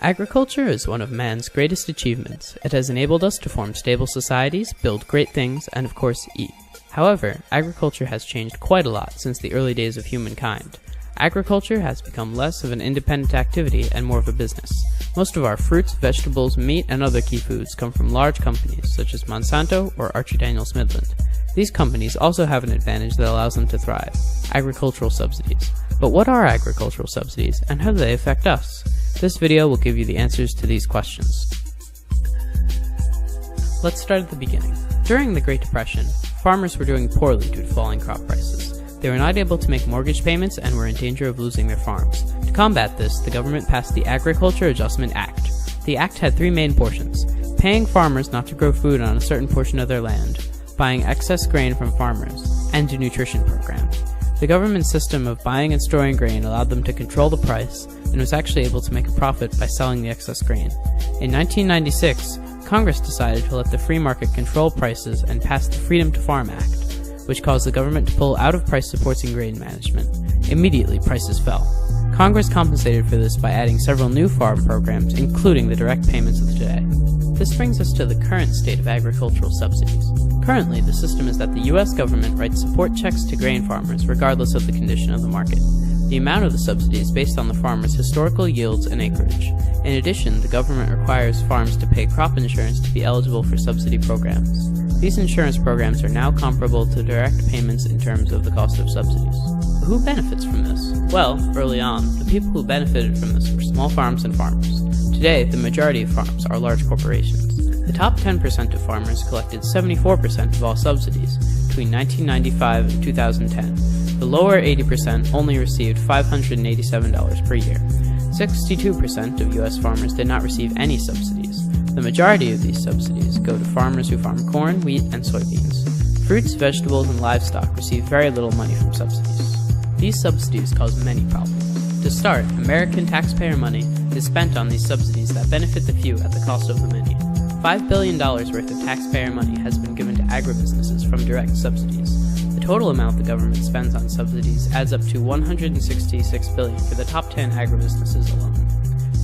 Agriculture is one of man's greatest achievements. It has enabled us to form stable societies, build great things, and of course eat. However, agriculture has changed quite a lot since the early days of humankind. Agriculture has become less of an independent activity and more of a business. Most of our fruits, vegetables, meat, and other key foods come from large companies such as Monsanto or Archer Daniels Midland. These companies also have an advantage that allows them to thrive: agricultural subsidies. But what are agricultural subsidies, and how do they affect us? This video will give you the answers to these questions. Let's start at the beginning. During the Great Depression, farmers were doing poorly due to falling crop prices. They were not able to make mortgage payments and were in danger of losing their farms. To combat this, the government passed the Agriculture Adjustment Act. The act had three main portions: paying farmers not to grow food on a certain portion of their land, buying excess grain from farmers, and a nutrition program. The government system of buying and storing grain allowed them to control the price and was actually able to make a profit by selling the excess grain. In 1996, Congress decided to let the free market control prices and passed the Freedom to Farm Act, which caused the government to pull out of price supports in grain management. Immediately, prices fell. Congress compensated for this by adding several new farm programs, including the direct payments of today. This brings us to the current state of agricultural subsidies. Currently, the system is that the U.S. government writes support checks to grain farmers regardless of the condition of the market. The amount of the subsidy is based on the farmer's historical yields and acreage. In addition, the government requires farms to pay crop insurance to be eligible for subsidy programs. These insurance programs are now comparable to direct payments in terms of the cost of subsidies. Who benefits from this? Well, early on, the people who benefited from this were small farms and farmers. Today, the majority of farms are large corporations. The top 10% of farmers collected 74% of all subsidies between 1995 and 2010. The lower 80% only received $587 per year. 62% of U.S. farmers did not receive any subsidies. The majority of these subsidies go to farmers who farm corn, wheat, and soybeans. Fruits, vegetables, and livestock receive very little money from subsidies. These subsidies cause many problems. To start, American taxpayer money is spent on these subsidies that benefit the few at the cost of the many. $5 billion worth of taxpayer money has been given to agribusinesses from direct subsidies. The total amount the government spends on subsidies adds up to $166 billion for the top 10 agribusinesses alone.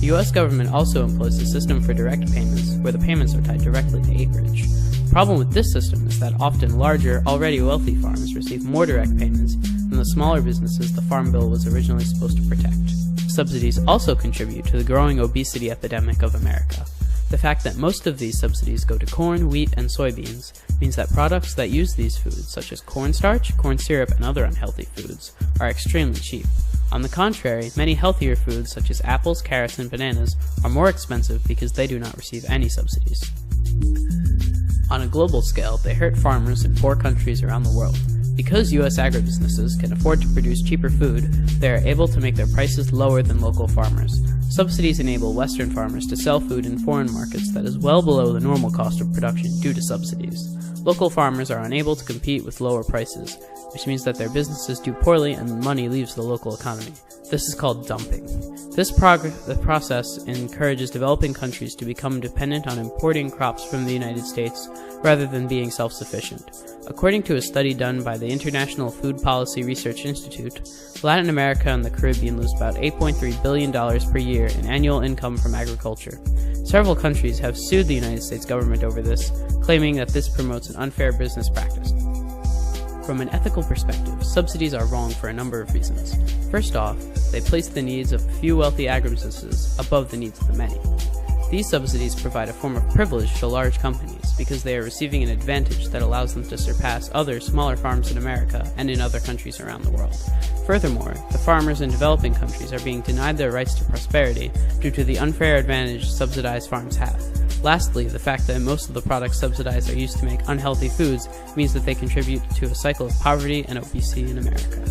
The U.S. government also employs a system for direct payments, where the payments are tied directly to acreage. The problem with this system is that often larger, already wealthy farms receive more direct payments than the smaller businesses the Farm Bill was originally supposed to protect. Subsidies also contribute to the growing obesity epidemic of America. The fact that most of these subsidies go to corn, wheat, and soybeans means that products that use these foods, such as cornstarch, corn syrup, and other unhealthy foods, are extremely cheap. On the contrary, many healthier foods, such as apples, carrots, and bananas, are more expensive because they do not receive any subsidies. On a global scale, they hurt farmers in poor countries around the world. Because U.S. agribusinesses can afford to produce cheaper food, they are able to make their prices lower than local farmers. Subsidies enable Western farmers to sell food in foreign markets that is well below the normal cost of production due to subsidies. Local farmers are unable to compete with lower prices, which means that their businesses do poorly and money leaves the local economy. This is called dumping. This process encourages developing countries to become dependent on importing crops from the United States rather than being self-sufficient. According to a study done by the International Food Policy Research Institute, Latin America and the Caribbean lose about $8.3 billion per year in annual income from agriculture. Several countries have sued the United States government over this, claiming that this promotes an unfair business practice. From an ethical perspective, subsidies are wrong for a number of reasons. First off, they place the needs of a few wealthy agribusinesses above the needs of the many. These subsidies provide a form of privilege to large companies because they are receiving an advantage that allows them to surpass other smaller farms in America and in other countries around the world. Furthermore, the farmers in developing countries are being denied their rights to prosperity due to the unfair advantage subsidized farms have. Lastly, the fact that most of the products subsidized are used to make unhealthy foods means that they contribute to a cycle of poverty and obesity in America.